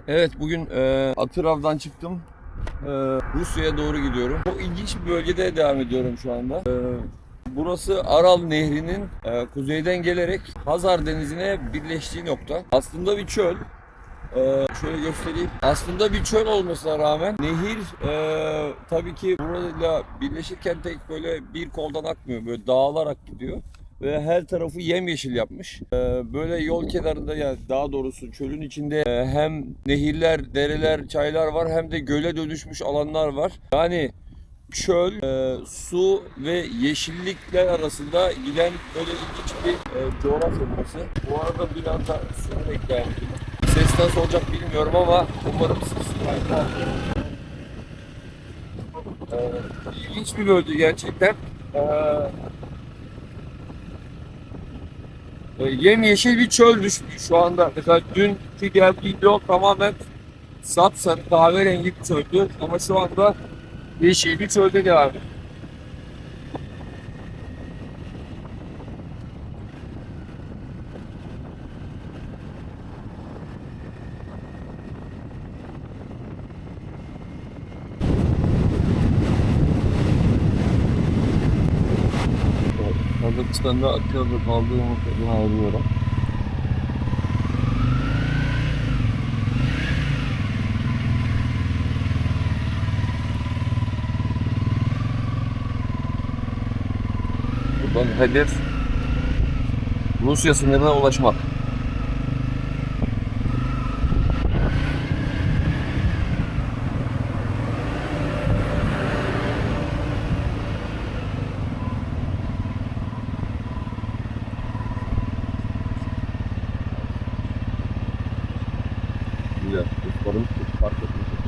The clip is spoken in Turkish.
Evet, bugün Atırav'dan çıktım. E, Rusya'ya doğru gidiyorum. Çok ilginç bir bölgede devam ediyorum şu anda. Burası Aral Nehri'nin kuzeyden gelerek Hazar Denizi'ne birleştiği nokta. Aslında bir çöl. Şöyle göstereyim. Aslında bir çöl olmasına rağmen nehir tabii ki burayla birleşirken tek böyle bir koldan akmıyor. Böyle dağılarak gidiyor. Ve her tarafı yemyeşil yapmış. Böyle yol kenarında, yani daha doğrusu çölün içinde hem nehirler, dereler, çaylar var, hem de göle dönüşmüş alanlar var. Yani çöl, su ve yeşillikler arasında giden böyle ilginç bir coğrafya burası. Bu arada bir anda seni bekleyen. Ses nasıl olacak bilmiyorum ama umarım sesli kaydı. İlginç bir bölge gerçekten. Yemyeşil bir çöl düşmüş şu anda. Mesela dünkü geldiğim yol tamamen sapsarı kahverengi bir çöldü ama şu anda yeşil bir çölde devam ediyor. Kazakistan'da Akyaz'da kaldığım noktadan ayrılıyorum. Buradan hedef Rusya sınırına ulaşmak. Güzel. Umarım fark etmeyecek.